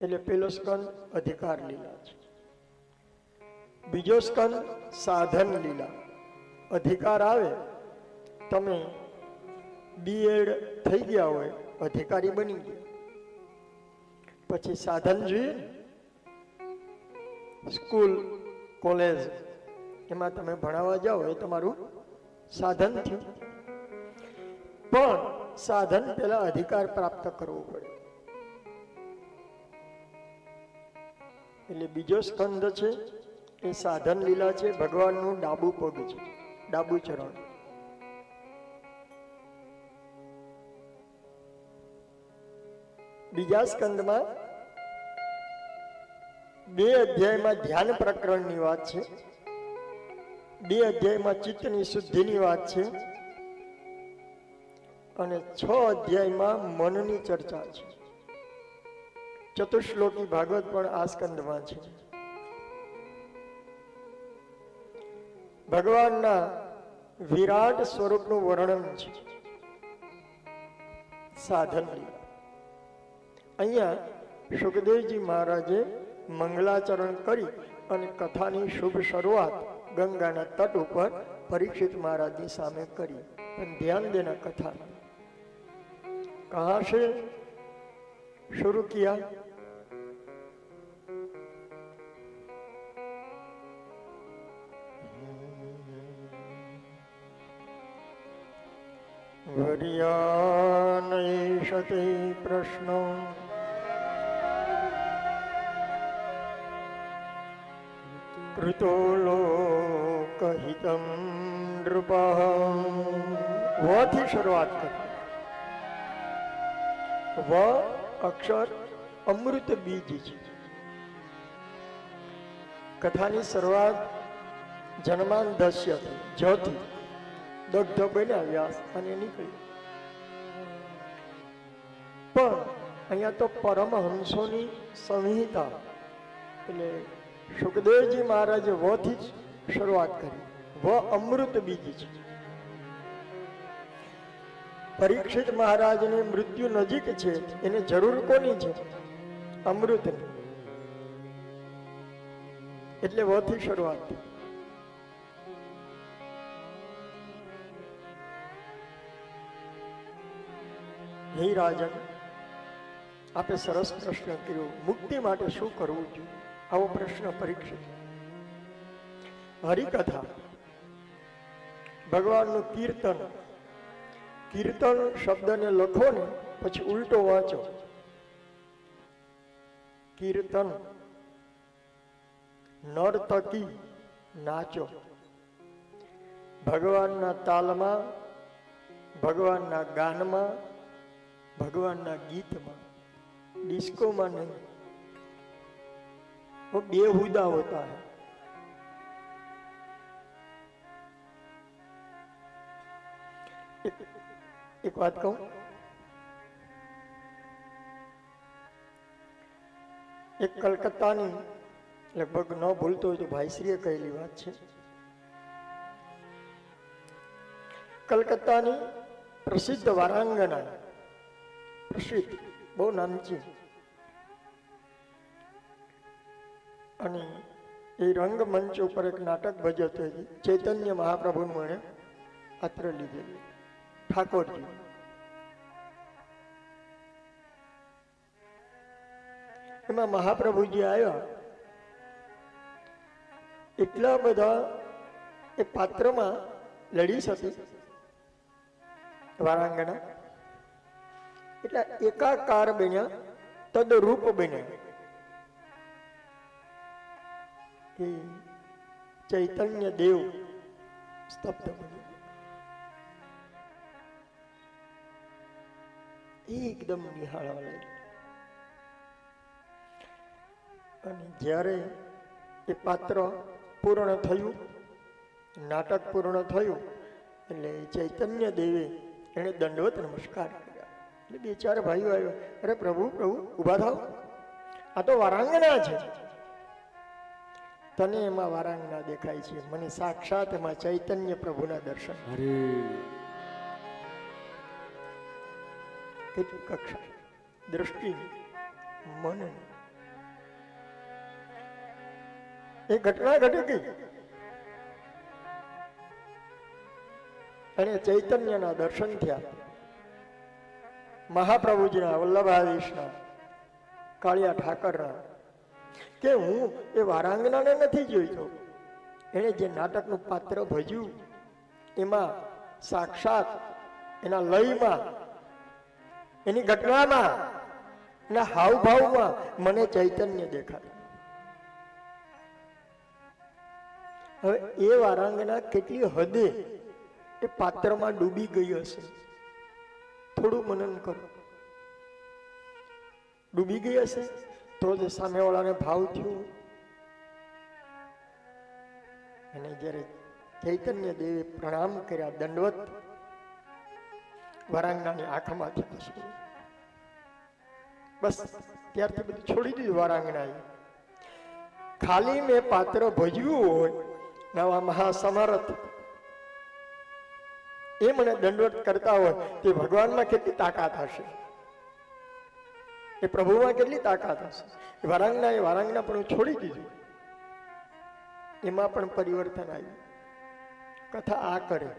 એટલે પેલો સ્કંદ અધિકાર લીલા છે, બીજો સ્કંદ સાધન લીલા. અધિકાર આવે, તમે બીએડ થઈ ગયા હોય, અધિકારી બની ગયા, પછી સાધન જોઈએ, સ્કૂલ કોલેજ એમાં તમે ભણાવવા જાઓ એ તમારું સાધન થયું. પણ સાધન પેલા અધિકાર પ્રાપ્ત કરવો પડે. એટલે બીજો સ્કંદ છે એ સાધન લીલા છે, ભગવાનનું ડાબુ પગ છે, ડાબુ ચરણ. બીજા સ્કંદમાં 2 અધ્યાયમાં ધ્યાન પ્રકરણની વાત છે, 2 અધ્યાયમાં ચિત્તની શુદ્ધિની વાત છે, અને 6 અધ્યાયમાં મનની ચર્ચા છે. ચતુશ્લોકી ભાગવત પણ આ સ્કંદમાં છે. ભગવાનના વિરાટ સ્વરૂપનું વર્ણન છે. સાધન લીલા. અહીંયા સુખદેવજી મહારાજે મંગલાચરણ કરી અને કથાની શુભ શરૂઆત ગંગાના તટ ઉપર પરીક્ષિત મહારાજની સામે કરી. પણ ધ્યાન દેના કથા કહાં से शुरू किया? वर्यानैषते प्रश्नो कृतो लोकहितं नृपः. वથી શરૂઆત કરી. વ અક્ષર અમૃત બીજ છે. કથાની શરૂઆત જન્માંધસ્ય જથી દગ્ધ બન્યા વ્યાસ અને નીકળી. પણ અહીંયા તો પરમહંસોની સંહિતા એટલે સુખદેવજી મહારાજે વથી જ શરૂઆત કરી. વ અમૃત બીજ છે. પરીક્ષિત મહારાજને મૃત્યુ નજીક છે, એને જરૂર કોની છે? અમૃતની. એટલે વથી શરૂઆત. હે રાજન, આપે સરસ પ્રશ્ન કર્યો. મુક્તિ માટે શું કરવું જોઈએ? આવો પ્રશ્ન પરીક્ષિત. હરિકથા, ભગવાનનું કીર્તન. કીર્તન શબ્દને લખો ને પછી ઉલટો વાંચો. કીર્તન નર્તકી, નાચો. ભગવાનના તાલમાં, ભગવાનના ગાનમાં, ભગવાનના ગીતમાં, ડિસ્કોમાં નહીં. वो बेहुदा होता है. एक बात कहूं, एक कलकत्ताની લગભગ ન ભૂલતો હોય તો ભાઈશ્રીએ કહેલી વાત છે. કલકત્તાની પ્રસિદ્ધ વારાંગના, પ્રસિદ્ધ બહુ નામચી, અને એ રંગમંચ ઉપર એક નાટક ભજવતો હતી. ચૈતન્ય મહાપ્રભુનું એણે પાત્ર લીધેલું, ઠાકોરજી. એમાં મહાપ્રભુજી આવ્યા, એટલા બધા એ પાત્રમાં લડી હતી વારાંગના, એટલા એકાકાર બન્યા, તદરૂપ બન્યા. ચૈતન્ય દેવ સ્તબ્ધ બન્યા, એકદમ નિહાળવા લાગ્યા. અને જ્યારે એ પાત્ર પૂર્ણ થયું, નાટક પૂર્ણ થયું, એટલે ચૈતન્ય દેવે એને દંડવત નમસ્કાર કર્યા. એટલે 2-4 ભાઈઓ આવ્યા. અરે પ્રભુ, પ્રભુ ઉભા થાવ, આ તો વારાંગના છે. તને એમાં વારાંગના દેખાય છે, મને સાક્ષાત એમાં ચૈતન્ય પ્રભુના દર્શન. કેટલી કક્ષા, દ્રષ્ટિ, મન. એ ઘટના ઘટી ગઈ અને ચૈતન્યના દર્શન થયા. મહાપ્રભુજીના, વલ્લભાધીશના, કાળિયા ઠાકરના, કે હું એ વારાંગનાને નથી જોઈતો. એને જે નાટકનું પાત્ર ભજ્યું એમાં સાક્ષાત એના લયમાં, એની ઘટનામાં, એના હાવભાવમાં મને ચૈતન્ય દેખાય. હવે એ વારાંગના કેટલી હદે એ પાત્રમાં ડૂબી ગઈ હશે, થોડું મનન કરો. ડૂબી ગઈ હશે તો જ સામેવાળાને ભાવ થયો. અને જ્યારે ચૈતન્ય દેવે પ્રણામ કર્યા, દંડવત, વરાંગનાની આંખમાંથી આંસુ. બસ ત્યારથી બધું છોડી દીધું વારાંગનાએ. ખાલી મેં પાત્ર ભજવ્યું હોય, નવા મહાસમર્થ એ મને દંડવત કરતા હોય, તે ભગવાનમાં કેટલી તાકાત હશે, એ પ્રભુમાં કેટલી તાકાત હશે. વારાંગના એ વારાંગના પણ છોડી દીધું, એમાં પણ પરિવર્તન આવ્યું. કથા આ કરે.